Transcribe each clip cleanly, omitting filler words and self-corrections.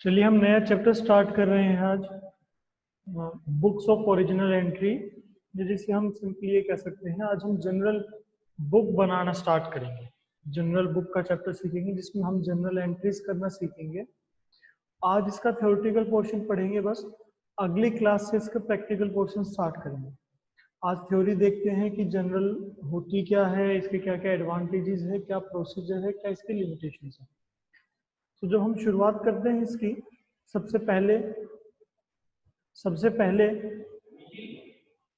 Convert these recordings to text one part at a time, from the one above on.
चलिए हम नया चैप्टर स्टार्ट कर रहे हैं आज, बुक्स ऑफ ओरिजिनल एंट्री। जिसे हम सिंपली ये कह सकते हैं, आज हम जनरल बुक बनाना स्टार्ट करेंगे। जनरल बुक का चैप्टर सीखेंगे जिसमें हम जनरल एंट्रीज करना सीखेंगे। आज इसका थ्योरेटिकल पोर्शन पढ़ेंगे बस, अगली क्लास से इसका प्रैक्टिकल पोर्शन स्टार्ट करेंगे। आज थ्योरी देखते हैं कि जनरल होती क्या है, इसके क्या क्या एडवांटेजेस है, क्या प्रोसीजर है, क्या इसके लिमिटेशंस है। तो जब हम शुरुआत करते हैं इसकी, सबसे पहले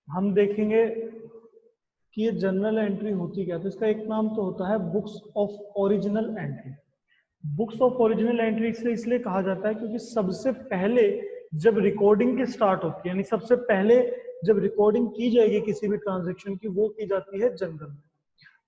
हम देखेंगे कि ये जनरल एंट्री होती क्या है। तो इसका एक नाम तो होता है books of original entry. Books of original entry से इसलिए कहा जाता है क्योंकि सबसे पहले जब रिकॉर्डिंग की स्टार्ट होती है, यानी सबसे पहले जब रिकॉर्डिंग की जाएगी किसी भी ट्रांजेक्शन की, वो की जाती है जनरल में।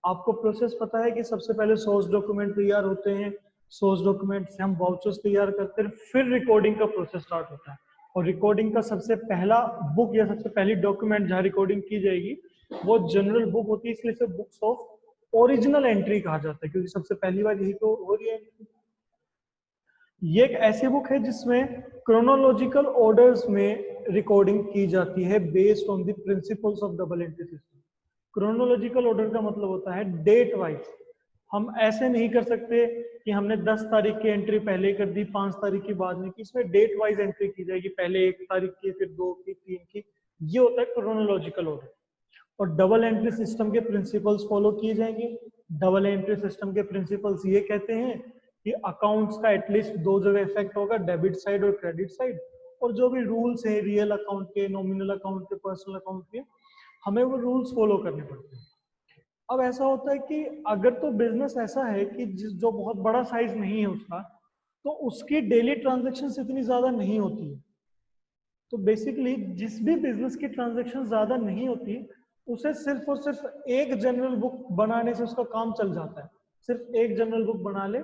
आपको प्रोसेस पता है कि सबसे पहले सोर्स डॉक्यूमेंट तैयार होते हैं, सोर्स डॉक्यूमेंट से हम वाउचर्स तैयार करते हैं, फिर रिकॉर्डिंग का प्रोसेस स्टार्ट होता है। और रिकॉर्डिंग का सबसे पहला बुक या सबसे पहली डॉक्यूमेंट जहां रिकॉर्डिंग की जाएगी वो जनरल बुक होती है, इसलिए इसे बुक्स ऑफ ओरिजिनल एंट्री कहा जाता है, क्योंकि सबसे पहली बार यही तो हो रही है। ये एक ऐसी बुक है जिसमें क्रोनोलॉजिकल ऑर्डर्स में रिकॉर्डिंग की जाती है based on the principles of double entry system. Chronological order का मतलब होता है डेट वाइज। हम ऐसे नहीं कर सकते कि हमने 10 तारीख की एंट्री पहले कर दी, 5 तारीख की बाद में की। इसमें डेट वाइज एंट्री की जाएगी, पहले 1 तारीख की, फिर 2 की, 3 की। ये होता है क्रोनोलॉजिकल ऑर्डर। और डबल एंट्री सिस्टम के प्रिंसिपल्स फॉलो किए जाएंगे। डबल एंट्री सिस्टम के प्रिंसिपल्स ये कहते हैं कि अकाउंट्स का एटलीस्ट 2 जगह इफेक्ट होगा, डेबिट साइड और क्रेडिट साइड। और जो भी रूल्स हैं रियल अकाउंट के, नॉमिनल अकाउंट के, पर्सनल अकाउंट के, हमें वो रूल्स फॉलो करने पड़ते हैं। अब ऐसा होता है कि अगर तो बिजनेस ऐसा है कि जो बहुत बड़ा साइज नहीं है उसका, तो उसकी डेली ट्रांजेक्शन इतनी ज्यादा नहीं होती है। तो बेसिकली जिस भी बिजनेस की ट्रांजेक्शन ज्यादा नहीं होती, उसे सिर्फ और सिर्फ एक जनरल बुक बनाने से उसका काम चल जाता है। सिर्फ एक जनरल बुक बना ले,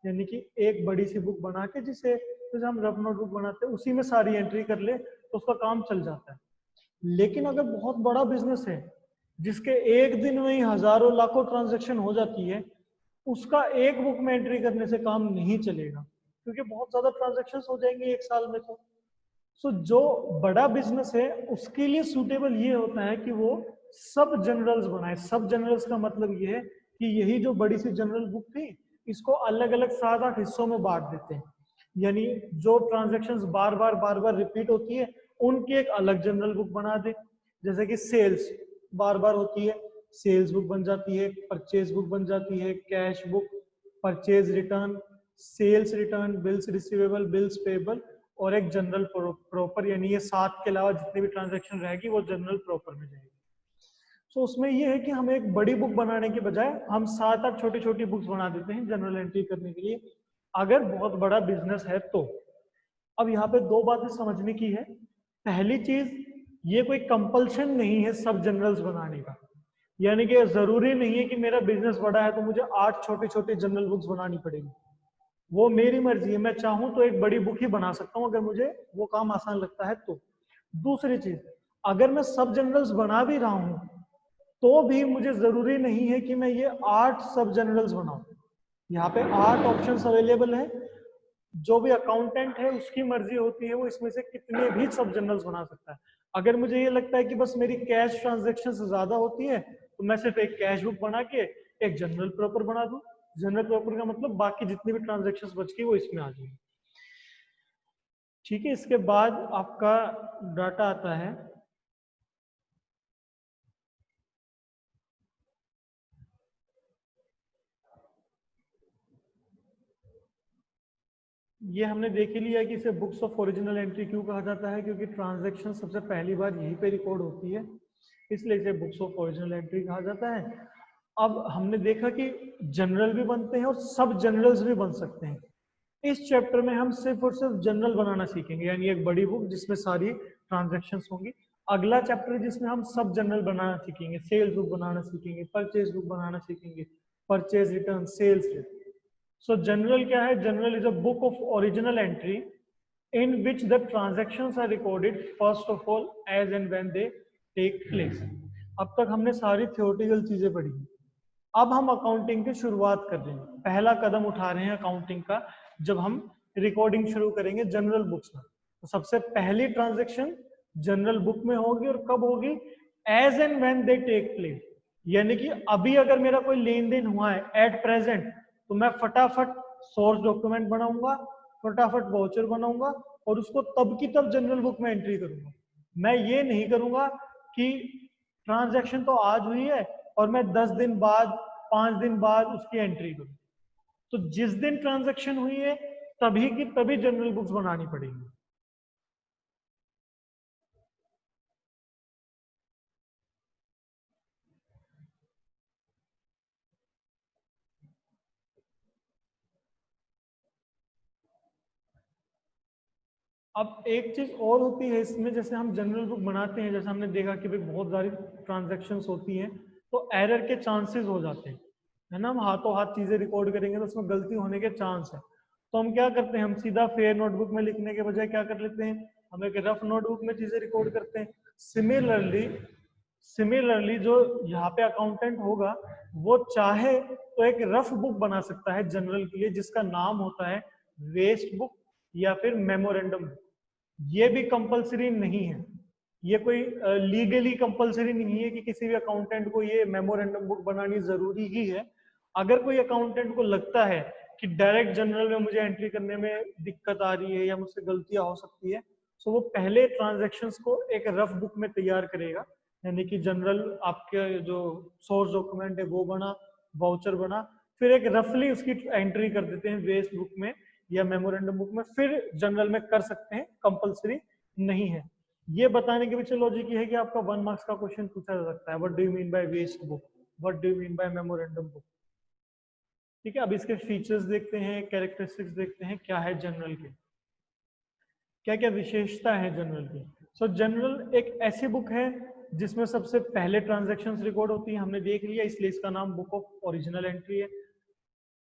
यानी कि एक बड़ी सी बुक बना के, जिसे जैसे हम रफ नोट बुक बनाते हैं उसी में सारी एंट्री कर ले तो उसका काम चल जाता है। लेकिन अगर बहुत बड़ा बिजनेस है जिसके एक दिन में ही हजारों लाखों ट्रांजेक्शन हो जाती है, उसका एक बुक में एंट्री करने से काम नहीं चलेगा, क्योंकि बहुत ज्यादा ट्रांजेक्शन हो जाएंगे एक साल में। तो जो बड़ा बिजनेस है उसके लिए सूटेबल ये होता है कि वो सब जनरल्स बनाए। सब जनरल्स का मतलब ये है कि यही जो बड़ी सी जनरल बुक थी, इसको अलग अलग 7-8 हिस्सों में बांट देते हैं। यानी जो ट्रांजेक्शन्स बार बार रिपीट होती है, उनकी एक अलग जनरल बुक बना दे। जैसे कि सेल्स बार बार होती है, सेल्स बुक बन जाती है, परचेज बुक बन जाती है, cash book, purchase return, sales return, bills receivable, bills payable, और एक जनरल प्रॉपर। यानी ये 7 के अलावा जितनी भी ट्रांजेक्शन रहेगी वो जनरल प्रॉपर में जाएगी। तो उसमें ये है कि हमें एक बड़ी बुक बनाने के बजाय हम 7-8 छोटी छोटी बुक्स बना देते हैं जनरल एंट्री करने के लिए, अगर बहुत बड़ा बिजनेस है तो। अब यहाँ पे 2 बातें समझने की है। पहली चीज, ये कोई कंपल्शन नहीं है सब जनरल्स बनाने का। यानी कि जरूरी नहीं है कि मेरा बिजनेस बड़ा है तो मुझे 8 छोटे छोटे जनरल बुक्स बनानी पड़ेगी। वो मेरी मर्जी है, मैं चाहूं तो एक बड़ी बुक ही बना सकता हूं अगर मुझे वो काम आसान लगता है तो। दूसरी चीज, अगर मैं सब जनरल्स बना भी रहा हूं तो भी मुझे जरूरी नहीं है कि मैं ये 8 सब जनरल्स बनाऊं। यहाँ पे 8 ऑप्शंस अवेलेबल है। जो भी अकाउंटेंट है उसकी मर्जी होती है, वो इसमें से कितने भी सब जनरल्स बना सकता है। अगर मुझे ये लगता है कि बस मेरी कैश ट्रांजेक्शन ज्यादा होती है, तो मैं सिर्फ एक कैश बुक बना के एक जनरल प्रॉपर बना दूं। जनरल प्रॉपर का मतलब बाकी जितनी भी ट्रांजेक्शन्स बच गई वो इसमें आ जाएगी। ठीक है, इसके बाद आपका डाटा आता है। ये हमने देख ही लिया कि इसे बुक्स ऑफ ओरिजिनल एंट्री क्यों कहा जाता है, क्योंकि ट्रांजैक्शन सबसे पहली बार यहीं पे रिकॉर्ड होती है, इसलिए इसे बुक्स ऑफ ओरिजिनल एंट्री कहा जाता है। अब हमने देखा कि जनरल भी बनते हैं और सब जनरल्स भी बन सकते हैं। इस चैप्टर में हम सिर्फ और सिर्फ जनरल बनाना सीखेंगे, यानी एक बड़ी बुक जिसमें सारी ट्रांजैक्शंस होंगी। अगला चैप्टर है जिसमें हम सब जनरल बनाना सीखेंगे, सेल्स बुक बनाना सीखेंगे, परचेज बुक बनाना सीखेंगे, purchase return, sales return. So general क्या है? General is a book of original entry in which the transactions are recorded first of all as and when they take place. अब तक हमने सारी theoretical चीजें पढ़ी। अब हम अकाउंटिंग की शुरुआत कर रहे हैं, पहला कदम उठा रहे हैं अकाउंटिंग का, जब हम रिकॉर्डिंग शुरू करेंगे जनरल बुक्स में। तो सबसे पहली ट्रांजैक्शन जनरल बुक में होगी, और कब होगी? As and when they take place, यानी कि अभी अगर मेरा कोई लेन देन हुआ है एट प्रेजेंट, तो मैं फटाफट सोर्स डॉक्यूमेंट बनाऊंगा, फटाफट वाउचर बनाऊंगा, और उसको तब की तब जनरल बुक में एंट्री करूंगा। मैं ये नहीं करूंगा कि ट्रांजैक्शन तो आज हुई है और मैं 10 दिन बाद, 5 दिन बाद उसकी एंट्री करूं। तो जिस दिन ट्रांजैक्शन हुई है तभी की तभी जनरल बुक्स बनानी पड़ेगी। अब एक चीज और होती है इसमें, जैसे हम जनरल बुक बनाते हैं, जैसे हमने देखा कि भाई बहुत सारी ट्रांजैक्शंस होती हैं तो एरर के चांसेस हो जाते हैं, है ना। हम हाथों हाथ चीजें रिकॉर्ड करेंगे तो उसमें गलती होने के चांस है। तो हम क्या करते हैं, हम सीधा फेयर नोटबुक में लिखने के बजाय क्या कर लेते हैं, हम एक रफ नोटबुक में चीजें रिकॉर्ड करते हैं। सिमिलरली जो यहाँ पे अकाउंटेंट होगा वो चाहे तो एक रफ बुक बना सकता है जनरल के लिए, जिसका नाम होता है वेस्ट बुक या फिर मेमोरेंडम बुक। ये भी कंपलसरी नहीं है, ये कोई लीगली कंपलसरी नहीं है कि किसी भी अकाउंटेंट को ये मेमोरेंडम बुक बनानी जरूरी ही है। अगर कोई अकाउंटेंट को लगता है कि डायरेक्ट जनरल में मुझे एंट्री करने में दिक्कत आ रही है या मुझसे गलतियां हो सकती है, तो वो पहले ट्रांजैक्शंस को एक रफ बुक में तैयार करेगा, यानी कि जनरल आपके जो सोर्स डॉक्यूमेंट है वो बना, वाउचर बना, फिर एक रफली उसकी एंट्री कर देते हैं वेस्ट बुक में या मेमोरेंडम बुक में, फिर जनरल में कर सकते हैं, कंपलसरी नहीं है। ये बताने के पीछे लॉजिक ये है कि आपका 1 मार्क्स का क्वेश्चन पूछा जा सकता है, what do you mean by waste book, what do you mean by memorandum book. ठीक है, अब इसके फीचर्स देखते हैं, कैरेक्टरिस्टिक्स देखते हैं, क्या है जनरल के, क्या क्या विशेषता है जनरल की। सो जनरल एक ऐसी बुक है जिसमें सबसे पहले ट्रांजैक्शंस रिकॉर्ड होती है, हमने देख लिया, इसलिए इसका नाम बुक ऑफ ओरिजिनल एंट्री है।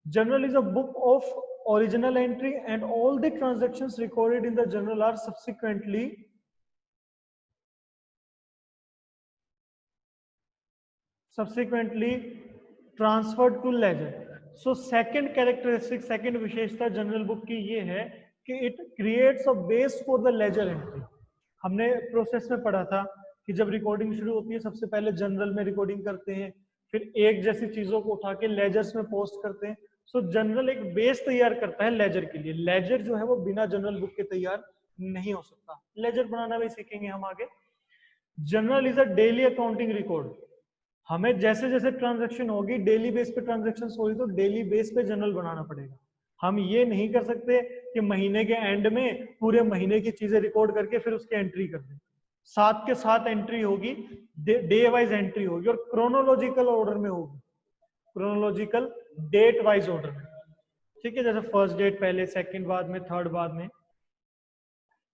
Journal is a book of original entry and all the transactions recorded in the journal are subsequently transferred to ledger. So second characteristic, second विशेषता जनरल बुक की ये है कि it creates a base for the ledger entry. हमने process में पढ़ा था कि जब रिकॉर्डिंग शुरू होती है सबसे पहले जनरल में रिकॉर्डिंग करते हैं, फिर एक जैसी चीजों को उठा के लेजर्स में पोस्ट करते हैं। सो जनरल एक बेस तैयार करता है लेजर के लिए। लेजर जो है वो बिना जनरल बुक के तैयार नहीं हो सकता, लेजर बनाना भी सीखेंगे हम आगे। General is a daily accounting record. हमें जैसे जैसे ट्रांजैक्शन होगी, डेली बेस पे ट्रांजैक्शन होगी तो डेली बेस पे जनरल बनाना पड़ेगा। हम ये नहीं कर सकते कि महीने के एंड में पूरे महीने की चीजें रिकॉर्ड करके फिर उसकी एंट्री कर दें। साथ के साथ एंट्री होगी, डे वाइज एंट्री होगी और क्रोनोलॉजिकल ऑर्डर में होगी, क्रोनोलॉजिकल डेट वाइज ऑर्डर में। ठीक है, जैसे फर्स्ट डेट पहले, सेकंड बाद में, थर्ड बाद में।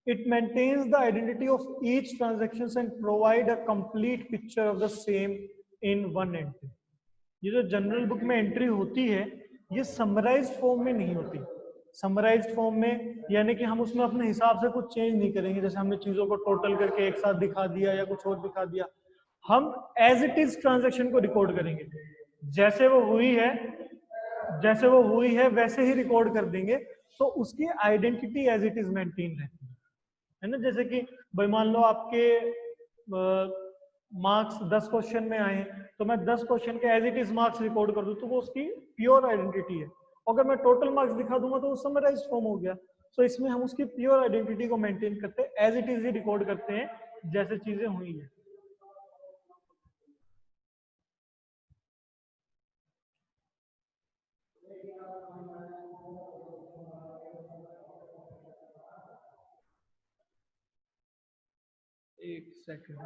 It maintains the identity of each transactions and provide a complete picture of the same in one entry. ये जो जनरल बुक में एंट्री होती है ये समराइज्ड फॉर्म में नहीं होती। समराइज्ड फॉर्म में यानी कि हम उसमें अपने हिसाब से कुछ चेंज नहीं करेंगे, जैसे हमने चीजों को टोटल करके एक साथ दिखा दिया या कुछ और दिखा दिया। हम एज इट इज ट्रांजैक्शन को रिकॉर्ड करेंगे, जैसे वो हुई है, जैसे वो हुई है वैसे ही रिकॉर्ड कर देंगे, तो उसकी identity as it is maintain रहती है ना। जैसे कि भाई मान लो आपके मार्क्स 10 क्वेश्चन में आए, तो मैं 10 क्वेश्चन के as it is marks record कर दूं तो वो उसकी प्योर आइडेंटिटी है। अगर मैं टोटल मार्क्स दिखा दूंगा तो वो समराइज्ड फॉर्म हो गया। तो इसमें हम उसकी प्योर आइडेंटिटी को मेंटेन करते हैं, एज इट इज ही रिकॉर्ड करते हैं जैसे चीजें हुई है। एक सेकंड,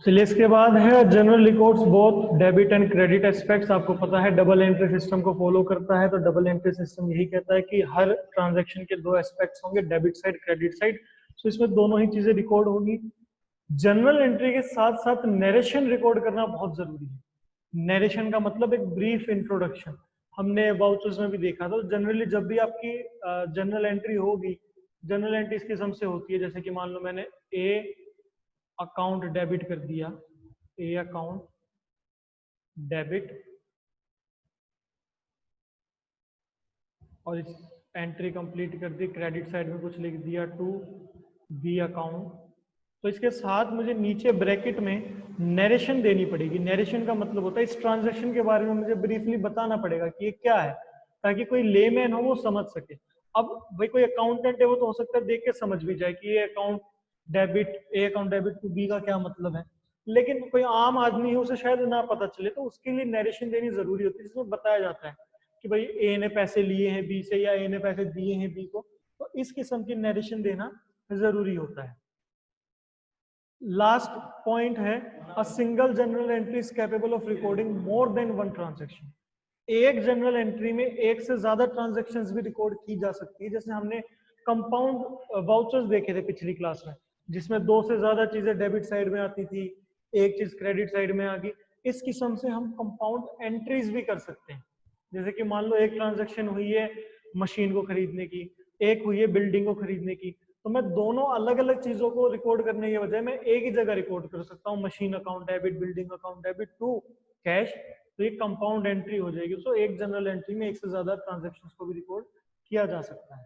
चलिए इसके बाद है general records both debit and credit aspects. आपको पता है डबल एंट्री सिस्टम को फॉलो करता है, तो डबल एंट्री सिस्टम यही कहता है कि हर ट्रांजैक्शन के दो एस्पेक्ट्स होंगे, डेबिट साइड क्रेडिट साइड। तो इसमें दोनों ही चीजें रिकॉर्ड होगी। जनरल एंट्री के साथ साथ नरेशन रिकॉर्ड करना बहुत जरूरी है। नरेशन का मतलब एक ब्रीफ इंट्रोडक्शन, हमने वाउचर्स में भी देखा था। जनरली जब भी आपकी जनरल एंट्री होगी, जनरल एंट्री इस किस्म से होती है, जैसे कि मान लो मैंने ए अकाउंट डेबिट कर दिया, ए अकाउंट डेबिट, और इस एंट्री कंप्लीट कर दी, क्रेडिट साइड में कुछ लिख दिया टू बी अकाउंट। तो इसके साथ मुझे नीचे ब्रैकेट में नरेशन देनी पड़ेगी। नरेशन का मतलब होता है इस ट्रांजैक्शन के बारे में मुझे ब्रीफली बताना पड़ेगा कि ये क्या है, ताकि कोई लेमैन हो वो समझ सके। अब भाई कोई अकाउंटेंट है वो तो हो सकता है देख के समझ भी जाए कि ये account debit, A account debit to B का क्या मतलब है, लेकिन कोई आम आदमी है उसे शायद ना पता चले, तो उसके लिए नरेशन देनी जरूरी होती है, जिसमें बताया जाता है कि भाई ए ने पैसे लिए हैं बी से, या ए ने पैसे दिए हैं बी को। तो इस किस्म की नरेशन देना जरूरी होता है। लास्ट पॉइंट है, a single general entry is capable of recording more than one transaction. एक जनरल एंट्री में एक से ज्यादा ट्रांजैक्शंस भी रिकॉर्ड की जा सकती है। जैसे हमने कंपाउंड वाउचर्स देखे थे पिछली क्लास में, जिसमें दो से ज्यादा चीजें डेबिट साइड में आती थी, एक चीज क्रेडिट साइड में आ गई। इस किस्म से हम कंपाउंड एंट्रीज भी कर सकते हैं। जैसे कि मान लो एक ट्रांजैक्शन हुई है मशीन को खरीदने की, एक हुई है बिल्डिंग को खरीदने की, तो मैं दोनों अलग अलग चीजों को रिकॉर्ड करने के बजाय मैं एक ही जगह रिकॉर्ड कर सकता हूँ, machine account debit, building account debit to cash. तो ये कंपाउंड एंट्री हो जाएगी। तो एक जनरल एंट्री में एक से ज्यादा ट्रांजैक्शंस को भी रिकॉर्ड किया जा सकता है।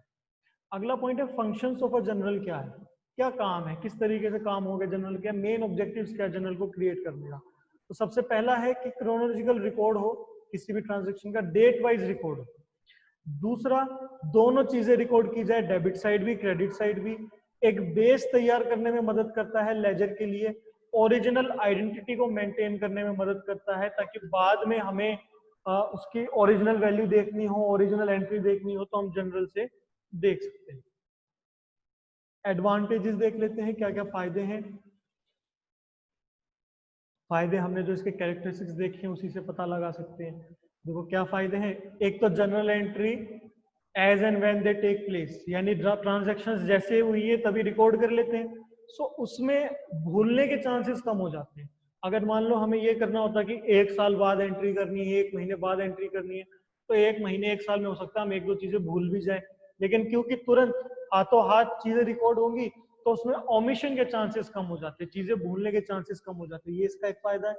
अगला पॉइंट है फंक्शंस ऑफ अ जनरल क्या है, क्या काम है, किस तरीके से काम होगा जनरल, क्या मेन ऑब्जेक्टिव्स क्या जनरल को क्रिएट करने का। तो सबसे पहला है कि क्रोनोलॉजिकल रिकॉर्ड हो किसी भी ट्रांजैक्शन का, डेट वाइज रिकॉर्ड हो। दूसरा, दोनों चीजें रिकॉर्ड की जाए, डेबिट साइड भी क्रेडिट साइड भी। एक बेस तैयार करने में मदद करता है लेजर के लिए, ओरिजिनल आइडेंटिटी को मेंटेन करने में मदद करता है, ताकि बाद में हमें उसकी ओरिजिनल वैल्यू देखनी हो, ओरिजिनल एंट्री देखनी हो, तो हम जनरल से देख सकते हैं। एडवांटेजेस देख लेते हैं, क्या क्या फायदे हैं। फायदे हमने जो इसके कैरेक्टरिस्टिक्स देखे हैं उसी से पता लगा सकते हैं। देखो क्या फायदे हैं। एक तो general entry as and when they take place, यानी ट्रांजैक्शंस जैसे हुई है तभी रिकॉर्ड कर लेते हैं। सो उसमें भूलने के चांसेस कम हो जाते हैं। अगर मान लो हमें ये करना होता कि एक साल बाद एंट्री करनी है, एक महीने बाद एंट्री करनी है, तो एक महीने एक साल में हो सकता है हम एक दो चीजें भूल भी जाए। लेकिन क्योंकि तुरंत हाथों हाथ चीजें रिकॉर्ड होंगी, तो उसमें ओमिशन के चांसेस कम हो जाते हैं, चीजें भूलने के चांसेस कम हो जाते हैं। ये इसका एक फायदा है।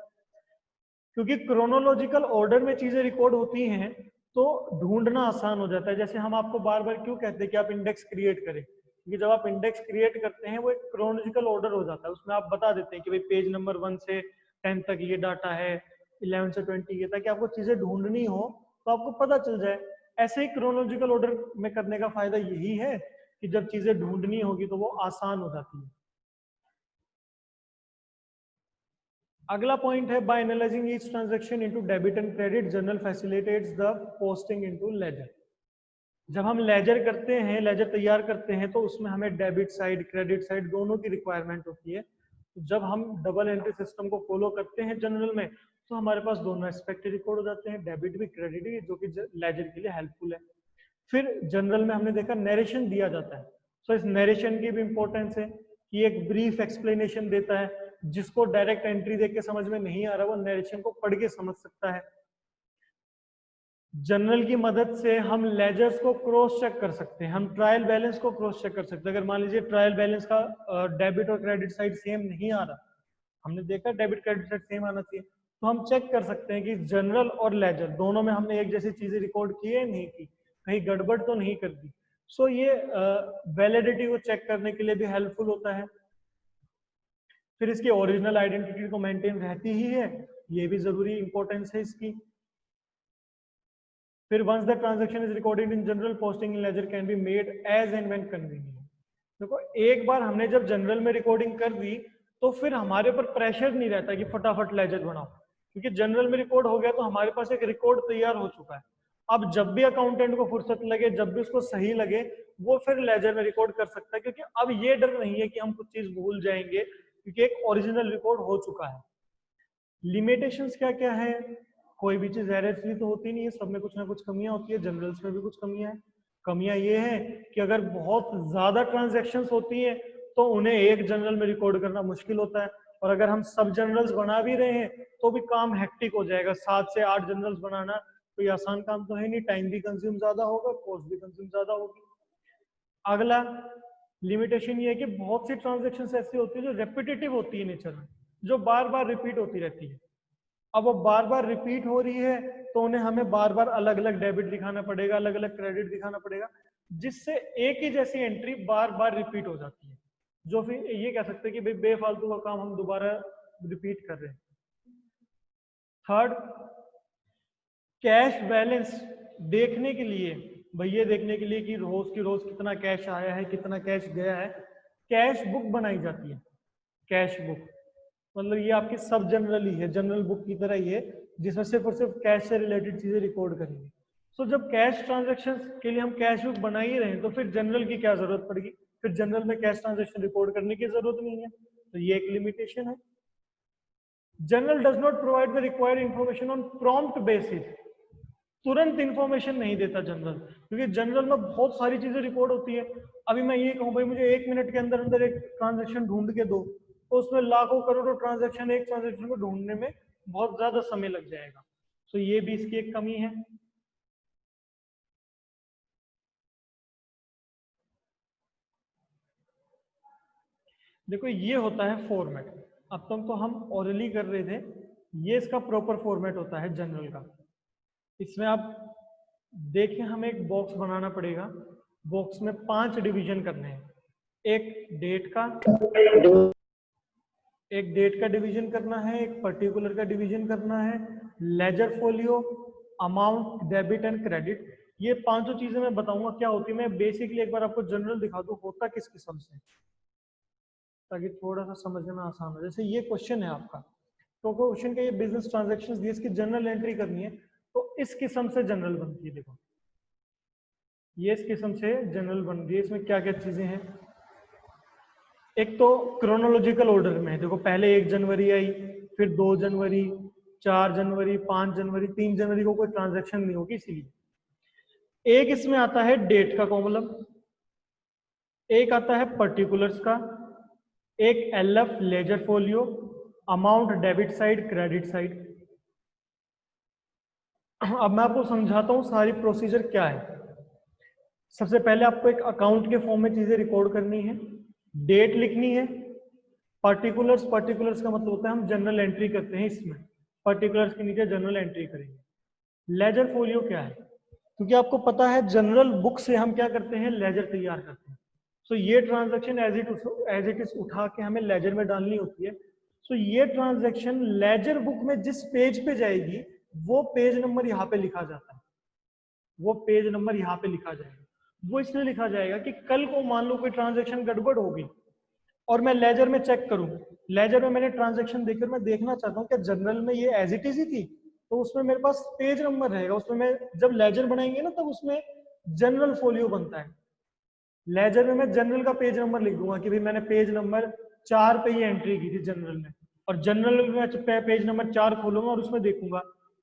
क्योंकि क्रोनोलॉजिकल ऑर्डर में चीजें रिकॉर्ड होती हैं तो ढूंढना आसान हो जाता है। जैसे हम आपको बार बार क्यों कहते हैं कि आप इंडेक्स क्रिएट करें, क्योंकि जब आप इंडेक्स क्रिएट करते हैं वो एक क्रोनोलॉजिकल ऑर्डर हो जाता है। उसमें आप बता देते हैं कि भाई पेज नंबर 1 से 10 तक ये डाटा है, 11 से 20 ये, ताकि आपको चीजें ढूंढनी हो तो आपको पता चल जाए। ऐसे ही क्रोनोलॉजिकल ऑर्डर में करने का फायदा यही है कि जब चीजें ढूंढनी होगी तो वो आसान हो जाती है। अगला पॉइंट है, by analysing each transaction into debit and credit journal facilitates the posting into ledger. जब हम लेजर करते हैं, लेजर तैयार करते हैं, तो उसमें हमें डेबिट साइड क्रेडिट साइड दोनों की रिक्वायरमेंट होती है। तो जब हम डबल एंट्री सिस्टम को फॉलो करते हैं जनरल में, तो हमारे पास दोनों एस्पेक्ट रिकॉर्ड हो जाते हैं, डेबिट भी क्रेडिट भी, जो कि लेजर के लिए हेल्पफुल है। फिर जनरल में हमने देखा नरेशन दिया जाता है। सो इस नरेशन की भी इंपॉर्टेंस है कि एक ब्रीफ एक्सप्लेनेशन देता है। जिसको डायरेक्ट एंट्री देख के समझ में नहीं आ रहा, वो नरेशन को पढ़ के समझ सकता है। जनरल की मदद से हम लेजर्स को क्रॉस चेक कर सकते हैं, हम ट्रायल बैलेंस को क्रॉस चेक कर सकते हैं। अगर मान लीजिए ट्रायल बैलेंस का डेबिट और क्रेडिट साइड सेम नहीं आ रहा, हमने देखा डेबिट क्रेडिट साइड सेम आना चाहिए, तो हम चेक कर सकते हैं कि जनरल और लेजर दोनों में हमने एक जैसी चीजें रिकॉर्ड की है नहीं की, कहीं गड़बड़ तो नहीं कर दी। सो ये वैलिडिटी को चेक करने के लिए भी हेल्पफुल होता है। फिर इसकी ओरिजिनल आइडेंटिटी को मेंटेन रहती ही है, ये भी जरूरी इंपॉर्टेंस है इसकी। फिर once the transaction is recorded in general, posting in ledger can be made as and when convenient. देखो एक बार हमने जब जनरल में रिकॉर्डिंग कर दी, तो फिर हमारे ऊपर प्रेशर नहीं रहता कि फटाफट लेजर बनाओ, क्योंकि जनरल में रिकॉर्ड हो गया तो हमारे पास एक रिकॉर्ड तैयार हो चुका है। अब जब भी अकाउंटेंट को फुर्सत लगे, जब भी उसको सही लगे, वो फिर लेजर में रिकॉर्ड कर सकता है, क्योंकि अब ये डर नहीं है कि हम कुछ चीज भूल जाएंगे क्योंकि एक ओरिजिनल रिकॉर्ड हो चुका है। लिमिटेशंस क्या क्या है? कोई भी चीज एरर फ्री तो होती नहीं है, सब में कुछ ना कुछ कमियां होती है, जनरल्स में भी कुछ कमियां हैं। कमियां ये है कि अगर बहुत ज्यादा ट्रांजैक्शंस होती हैं तो उन्हें एक जनरल में रिकॉर्ड करना मुश्किल होता है, और अगर हम सब जनरल्स बना भी रहे हैं तो भी काम हेक्टिक हो जाएगा। 7 से 8 जनरल्स बनाना कोई आसान काम तो है नहीं, टाइम भी कंज्यूम ज्यादा होगा, कॉस्ट भी कंज्यूम ज्यादा होगी। अगला लिमिटेशन ये है कि बहुत सी ट्रांजैक्शंस ऐसी होती है जो रेपिटेटिव होती है नेचर में, जो बार बार रिपीट होती रहती है। अब वो बार बार रिपीट हो रही है तो उन्हें हमें बार बार अलग अलग डेबिट दिखाना पड़ेगा, अलग अलग क्रेडिट दिखाना पड़ेगा, जिससे एक ही जैसी एंट्री बार बार रिपीट हो जाती है, जो फिर ये कह सकते हैं कि भाई बेफालतू का काम हम दोबारा रिपीट कर रहे हैं। थर्ड, कैश बैलेंस देखने के लिए, भैया देखने के लिए कि रोज की रोज कितना कैश आया है, कितना कैश गया है, कैश बुक बनाई जाती है। कैश बुक मतलब ये आपकी सब जनरल ही है, जनरल बुक की तरह ही है, जिसमें सिर्फ और सिर्फ कैश से रिलेटेड चीजें रिकॉर्ड करेंगे। सो जब कैश ट्रांजेक्शन के लिए हम कैश बुक बना ही रहे हैं तो फिर जनरल की क्या जरूरत पड़ेगी? फिर जनरल में कैश ट्रांजेक्शन रिकॉर्ड करने की जरूरत नहीं है, तो ये एक लिमिटेशन है। General does not provide the required information on prompt basis, तुरंत इंफॉर्मेशन नहीं देता जनरल, क्योंकि जनरल में बहुत सारी चीजें रिकॉर्ड होती है। अभी मैं ये कहूँ भाई मुझे 1 मिनट के अंदर अंदर एक ट्रांजेक्शन ढूंढ के दो, तो उसमें लाखों करोड़ों ट्रांजेक्शन, एक ट्रांजेक्शन को ढूंढने में बहुत ज्यादा समय लग जाएगा। तो ये भी इसकी एक कमी है। देखो ये होता है फॉर्मेट, अब तक तो हम ओरली कर रहे थे, ये इसका प्रॉपर फॉर्मेट होता है जनरल का। इसमें आप देखिए हमें एक बॉक्स बनाना पड़ेगा, बॉक्स में 5 डिवीजन करने हैं। एक डेट का डिवीजन करना है, एक पर्टिकुलर का डिवीजन करना है, ledger folio, amount, debit and credit. ये 5 चीजें मैं बताऊंगा क्या होती है। मैं बेसिकली एक बार आपको जनरल दिखा दूं होता किस किस्म से, ताकि थोड़ा सा समझने में आसान हो। जैसे ये क्वेश्चन है आपका, तो क्वेश्चन का ये बिजनेस ट्रांजैक्शंस दिए, इसकी जनरल एंट्री करनी है, तो इस किस्म से जनरल बनती है। देखो ये इस किस्म से जनरल बन रही है। इसमें क्या क्या चीजें हैं? एक तो क्रोनोलॉजिकल ऑर्डर में, देखो पहले 1 जनवरी आई, फिर 2 जनवरी, 4 जनवरी, 5 जनवरी, 3 जनवरी को कोई ट्रांजैक्शन नहीं होगी इसीलिए। एक इसमें आता है डेट का कॉलम, एक आता है पर्टिकुलर्स का, एक LF ledger folio, amount debit side, credit side. अब मैं आपको समझाता हूं सारी प्रोसीजर क्या है। सबसे पहले आपको एक अकाउंट के फॉर्म में चीजें रिकॉर्ड करनी है, डेट लिखनी है, पर्टिकुलर्स का मतलब होता है हम जनरल एंट्री करते हैं, इसमें पर्टिकुलर्स के नीचे जनरल एंट्री करेंगे। लेजर फोलियो क्या है? क्योंकि आपको पता है जनरल बुक से हम क्या करते हैं, लेजर तैयार करते हैं। सो ये ट्रांजैक्शन एज इट इज उठा के हमें लेजर में डालनी होती है। सो ये ट्रांजैक्शन लेजर बुक में जिस पेज पे जाएगी वो पेज नंबर यहाँ पे लिखा जाता है, वो पेज नंबर यहाँ पे लिखा जाएगा। वो इसलिए लिखा जाएगा कि कल को मान लो कोई ट्रांजैक्शन गड़बड़ होगी और मैं लेजर में चेक करूं, लेजर में मैंने ट्रांजैक्शन देखकर मैं देखना चाहता हूं कि जनरल में ये एज इट इज ही थी, तो उसमें मेरे पास पेज नंबर रहेगा। उसमें मैं जब लेजर बनाएंगे ना तब उसमें जनरल फोलियो बनता है। लेजर में मैं जनरल का पेज नंबर लिख दूंगा कि भाई मैंने पेज नंबर 4 पे ये एंट्री की थी जनरल में, और जनरल में पेज नंबर 4 खोलूंगा और उसमें देखूंगा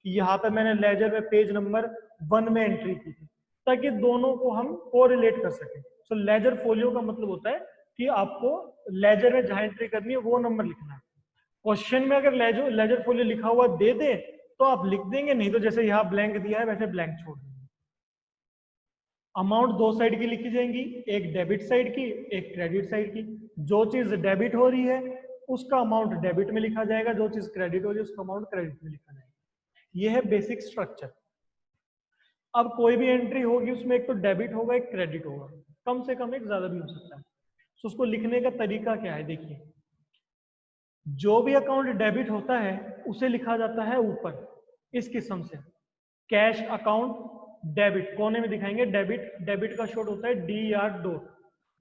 कि यहाँ पे मैंने लेजर में पेज नंबर 1 में एंट्री की थी, ताकि दोनों को हम कोरिलेट कर सकें। सो लेजर फोलियो का मतलब होता है कि आपको लेजर में जहां एंट्री करनी है वो नंबर लिखना है। क्वेश्चन में अगर लेजर फोलियो लिखा हुआ दे दे तो आप लिख देंगे, नहीं तो जैसे यहाँ ब्लैंक दिया है वैसे ब्लैंक छोड़ देंगे। अमाउंट 2 साइड की लिखी जाएंगी, एक डेबिट साइड की, एक क्रेडिट साइड की। जो चीज डेबिट हो रही है उसका अमाउंट डेबिट में लिखा जाएगा, जो चीज क्रेडिट हो रही है उसका अमाउंट क्रेडिट में लिखा जाएगा। यह है बेसिक स्ट्रक्चर। अब कोई भी एंट्री होगी उसमें एक तो डेबिट होगा, एक क्रेडिट होगा, कम से कम एक ज्यादा भी हो सकता है। तो उसको लिखने का तरीका क्या है? देखिए, जो भी अकाउंट डेबिट होता है उसे लिखा जाता है ऊपर इस किस्म से, कैश अकाउंट डेबिट, कोने में दिखाएंगे डेबिट, डेबिट का शॉर्ट होता है DR डॉट।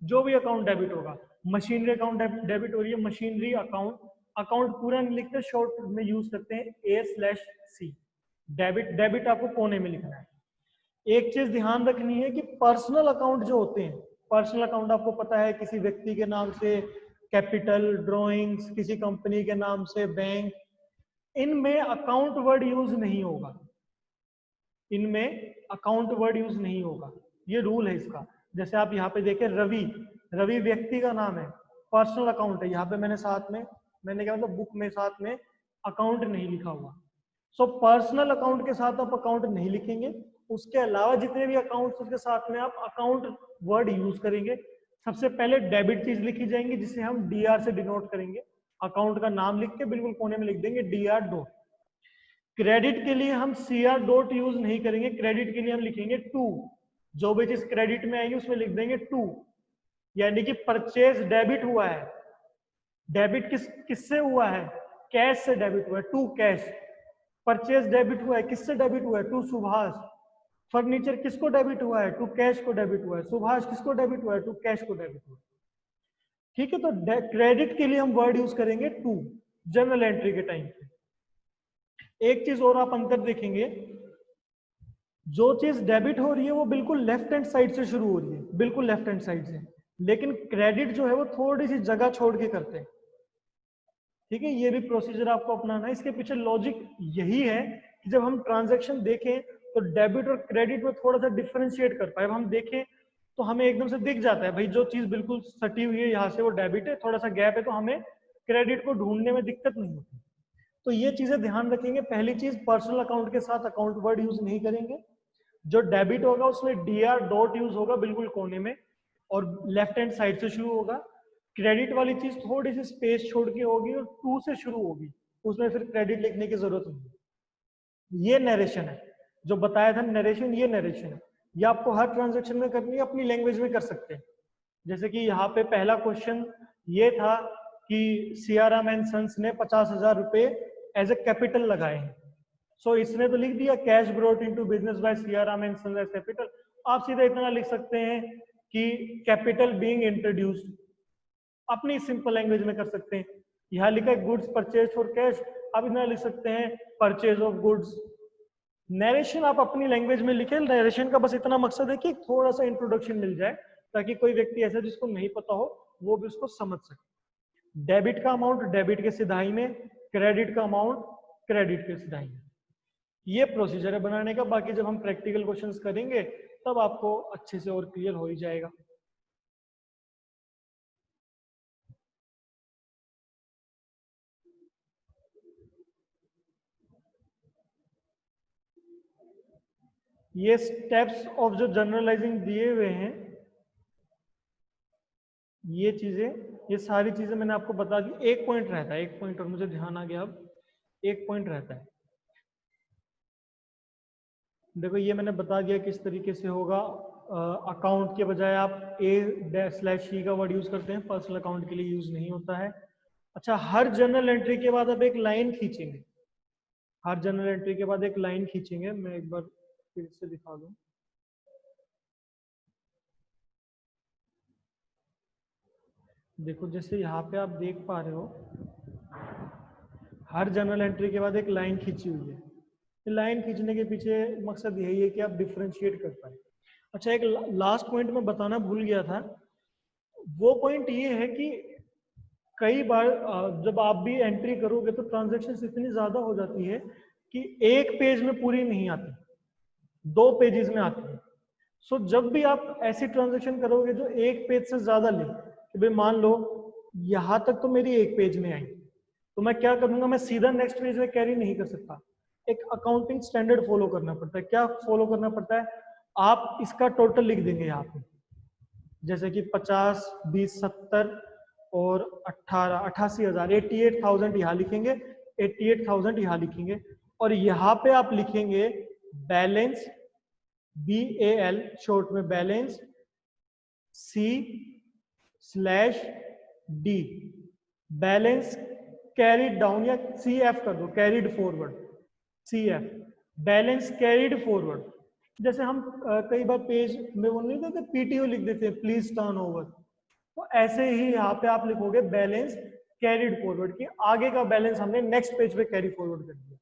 जो भी अकाउंट डेबिट होगा, मशीनरी अकाउंट डेबिट हो रही है, मशीनरी अकाउंट, अकाउंट पूरा नहीं लिखते, शॉर्ट में यूज करते हैं A/C। डेबिट, डेबिट आपको कोने में लिखना है। एक चीज ध्यान रखनी है कि पर्सनल अकाउंट जो होते हैं, पर्सनल अकाउंट आपको पता है किसी व्यक्ति के नाम से कैपिटल, ड्रॉइंग्स, किसी कंपनी के नाम से, बैंक, इनमें अकाउंट वर्ड यूज नहीं होगा, इनमें अकाउंट वर्ड यूज नहीं होगा, ये रूल है इसका। जैसे आप यहाँ पे देखें रवि, रवि व्यक्ति का नाम है, पर्सनल अकाउंट है, यहाँ पे मैंने साथ में, मैंने क्या मतलब बुक में साथ में अकाउंट नहीं लिखा हुआ। सो पर्सनल अकाउंट के साथ आप अकाउंट नहीं लिखेंगे, उसके अलावा जितने भी अकाउंट्स उसके साथ में आप अकाउंट वर्ड यूज करेंगे। सबसे पहले डेबिट चीज लिखी जाएंगी जिसे हम डीआर से डिनोट करेंगे, अकाउंट का नाम लिख के बिल्कुल कोने में लिख देंगे डीआर डॉट। क्रेडिट के लिए हम सीआर डॉट यूज नहीं करेंगे, क्रेडिट के लिए हम लिखेंगे टू, जो भी चीज क्रेडिट में आएगी उसमें लिख देंगे टू, यानी कि परचेज डेबिट हुआ है, डेबिट किससे हुआ है, कैश से डेबिट हुआ है, टू कैश। परचेज डेबिट हुआ है, किससे डेबिट हुआ है, टू सुभाष। फर्नीचर किसको डेबिट हुआ है, टू कैश को डेबिट हुआ है। सुभाष किसको डेबिट हुआ है, टू कैश को डेबिट हुआ है। ठीक है, तो क्रेडिट के लिए हम वर्ड यूज करेंगे टू जनरल एंट्री के टाइम पे। एक चीज और आप अंतर देखेंगे, जो चीज डेबिट हो रही है वो बिल्कुल लेफ्ट हैंड साइड से शुरू हो रही है, बिल्कुल लेफ्ट हैंड साइड से, लेकिन क्रेडिट जो है वो थोड़ी सी जगह छोड़ के करते हैं। ठीक है, ये भी प्रोसीजर आपको अपनाना है। इसके पीछे लॉजिक यही है कि जब हम ट्रांजैक्शन देखें तो डेबिट और क्रेडिट में थोड़ा सा डिफरेंशिएट कर पाए। अब हम देखें तो हमें एकदम से दिख जाता है भाई जो चीज बिल्कुल सटी हुई है यहाँ से वो डेबिट है, थोड़ा सा गैप है तो हमें क्रेडिट को ढूंढने में दिक्कत नहीं होती। तो ये चीजें ध्यान रखेंगे। पहली चीज, पर्सनल अकाउंट के साथ अकाउंट वर्ड यूज नहीं करेंगे। जो डेबिट होगा उसमें डीआर डॉट यूज होगा बिल्कुल कोने में और लेफ्ट हैंड साइड से शुरू होगा। क्रेडिट वाली चीज थोड़ी सी स्पेस छोड़ के होगी और टू से शुरू होगी, उसमें फिर क्रेडिट लिखने की जरूरत नहीं। ये नरेशन है जो बताया था, नरेशन, ये नरेशन है। ये आपको हर ट्रांजेक्शन में करनी है, अपनी लैंग्वेज में कर सकते हैं। जैसे कि यहाँ पे पहला क्वेश्चन ये था कि सियाराम एंड सन्स ने 50,000 रुपए एज ए कैपिटल लगाए हैं। सो इसने तो लिख दिया cash brought into business by Siyaram and sons as capital. आप सीधा इतना लिख सकते हैं कि कैपिटल बीइंग इंट्रोड्यूस्ड, अपनी सिंपल लैंग्वेज में कर सकते हैं। यहाँ लिखा है गुड्स परचेज फॉर कैश, आप इतना लिख सकते हैं परचेज ऑफ गुड्स। नरेशन आप अपनी लैंग्वेज में लिखे। नरेशन का बस इतना मकसद है कि थोड़ा सा इंट्रोडक्शन मिल जाए ताकि कोई व्यक्ति ऐसा जिसको नहीं पता हो वो भी उसको समझ सके। डेबिट का अमाउंट डेबिट के सिधाई में, क्रेडिट का अमाउंट क्रेडिट के सिधाई में। ये प्रोसीजर है बनाने का। बाकी जब हम प्रैक्टिकल क्वेश्चंस करेंगे तब आपको अच्छे से और क्लियर हो ही जाएगा। ये स्टेप्स ऑफ जो जनरलाइजिंग दिए हुए हैं, ये चीजें, ये सारी चीजें मैंने आपको बता दी। एक पॉइंट रहता है, एक पॉइंट और मुझे ध्यान आ गया, अब एक पॉइंट रहता है। देखो ये मैंने बता दिया किस तरीके से होगा। अकाउंट के बजाय आप A/C का वर्ड यूज करते हैं, पर्सनल अकाउंट के लिए यूज नहीं होता है। अच्छा, हर जनरल एंट्री के बाद आप एक लाइन खींचेंगे, हर जनरल एंट्री के बाद एक लाइन खींचेंगे। मैं एक बार फिर से दिखा दूं। देखो जैसे यहाँ पे आप देख पा रहे हो, हर जनरल एंट्री के बाद एक लाइन खींची हुई है। लाइन खींचने के पीछे मकसद यही है कि आप डिफरेंशिएट कर पाए। अच्छा, एक लास्ट पॉइंट मैं बताना भूल गया था। वो पॉइंट ये है कि कई बार जब आप भी एंट्री करोगे तो ट्रांजैक्शंस इतनी ज्यादा हो जाती है कि एक पेज में पूरी नहीं आती, 2 पेजेस में आती है। सो जब भी आप ऐसी ट्रांजैक्शन करोगे जो एक पेज से ज्यादा ले, कि भाई मान लो यहां तक तो मेरी एक पेज में आई, तो मैं क्या करूंगा, मैं सीधा नेक्स्ट पेज में कैरी नहीं कर सकता। एक अकाउंटिंग स्टैंडर्ड फॉलो करना पड़ता है। क्या फॉलो करना पड़ता है, आप इसका टोटल लिख देंगे यहाँ पे, जैसे कि 50, 20, 70 और 18, 88,000, 88,000 यहाँ लिखेंगे, 88,000 यहाँ लिखेंगे। और यहाँ पे आप लिखेंगे बैलेंस, BAL शॉर्ट में balance, C/D, balance carried down या CF कर दो, carried forward, CF, balance carried forward. जैसे हम कई बार पेज में वो नहीं देते, PTO लिख देते हैं, प्लीज टर्न ओवर, तो ऐसे ही यहाँ पे आप लिखोगे बैलेंस कैरिड फॉरवर्ड, की आगे का बैलेंस हमने नेक्स्ट पेज पे कैरी फॉरवर्ड कर दिया।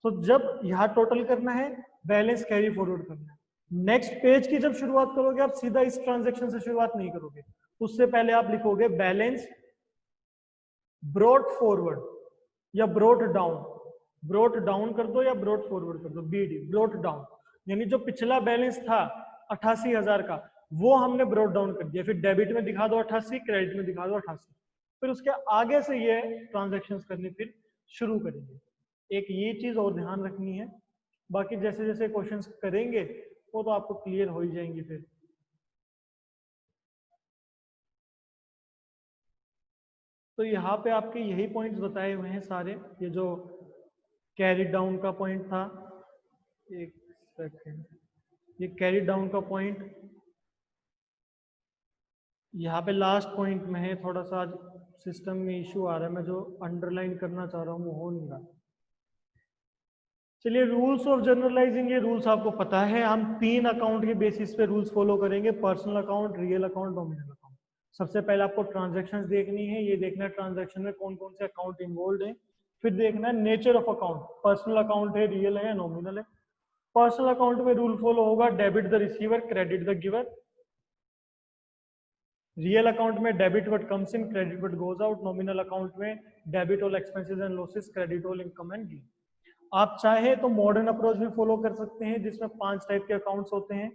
तो जब यहाँ टोटल करना है, बैलेंस कैरी फॉरवर्ड करना है। नेक्स्ट पेज की जब शुरुआत करोगे आप सीधा इस ट्रांजेक्शन से शुरुआत नहीं करोगे, उससे पहले आप लिखोगे बैलेंस ब्रॉट फॉरवर्ड या ब्रॉट डाउन, ब्रॉट डाउन कर दो या ब्रॉट फॉरवर्ड कर दो, बीडी ब्रॉट डाउन, यानी जो पिछला बैलेंस था 88,000 का वो हमने ब्रॉट डाउन कर दिया, फिर डेबिट में दिखा दो 88, क्रेडिट में दिखा दो 88, फिर उसके आगे से ये ट्रांजेक्शन करनी फिर शुरू करेंगे। एक ये चीज और ध्यान रखनी है, बाकी जैसे जैसे क्वेश्चंस करेंगे वो तो आपको क्लियर हो ही जाएंगे फिर। तो यहाँ पे आपके यही पॉइंट्स बताए हुए हैं सारे, ये जो कैरी डाउन का पॉइंट था, एक सेकेंड, ये कैरी डाउन का पॉइंट यहाँ पे लास्ट पॉइंट में है, थोड़ा सा आज सिस्टम में इशू आ रहा है, मैं जो अंडरलाइन करना चाह रहा हूँ वो हो नहीं रहा। चलिए रूल्स ऑफ जनरलाइजिंग, ये रूल्स आपको पता है, हम 3 अकाउंट के बेसिस पे रूल्स फॉलो करेंगे, personal account, real account, nominal account. सबसे पहले आपको ट्रांजैक्शंस देखनी है, ये देखना है ट्रांजैक्शन में कौन कौन से अकाउंट इन्वॉल्व है, फिर देखना है nature of account, personal account है, रियल है या नॉमिनल है। पर्सनल अकाउंट में रूल फॉलो होगा debit the receiver, credit the giver. Real account में debit what comes in, credit what goes out. Nominal account में debit all expenses and losses, credit all income and gain. आप चाहे तो modern approach भी follow कर सकते हैं, जिसमें 5 टाइप के अकाउंट्स होते हैं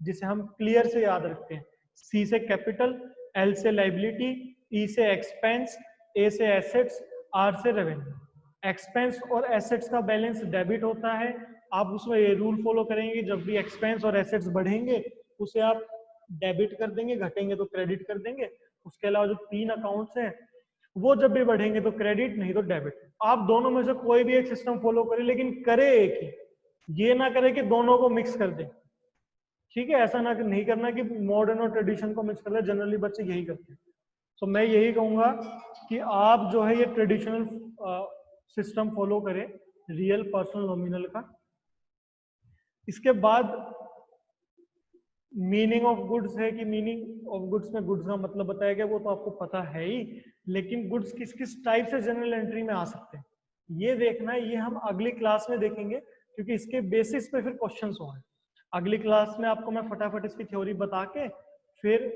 जिसे हम क्लियर से याद रखते हैं। सी से कैपिटल, एल से लाइबिलिटी, ई से एक्सपेंस, ए से एसेट्स, आर से रेवेन्यू। एक्सपेंस और एसेट्स का बैलेंस डेबिट होता है, आप उसमें ये रूल फॉलो करेंगे, जब भी एक्सपेंस और एसेट्स बढ़ेंगे उसे आप डेबिट कर देंगे, घटेंगे तो क्रेडिट कर देंगे। उसके अलावा जो 3 अकाउंट्स हैं वो जब भी बढ़ेंगे तो क्रेडिट, नहीं तो डेबिट। आप दोनों में से कोई भी एक सिस्टम फॉलो करें, लेकिन करे एक ही, ये ना करे कि दोनों को मिक्स कर दे। ठीक है, ऐसा ना नहीं करना कि मॉडर्न और ट्रेडिशन को मिक्स कर दे, जनरली बच्चे यही करते हैं। तो मैं यही कहूंगा कि आप जो है ये ट्रेडिशनल सिस्टम फॉलो करें, रियल, पर्सनल, नॉमिनल का। इसके बाद मीनिंग ऑफ गुड्स है कि मीनिंग ऑफ गुड्स में गुड्स का मतलब बताया गया, वो तो आपको पता है ही, लेकिन गुड्स किस किस टाइप से जनरल एंट्री में आ सकते हैं ये देखना है, ये हम अगली क्लास में देखेंगे, क्योंकि इसके बेसिस पे फिर क्वेश्चंस होंगे। अगली क्लास में आपको मैं फटाफट इसकी थ्योरी बता के फिर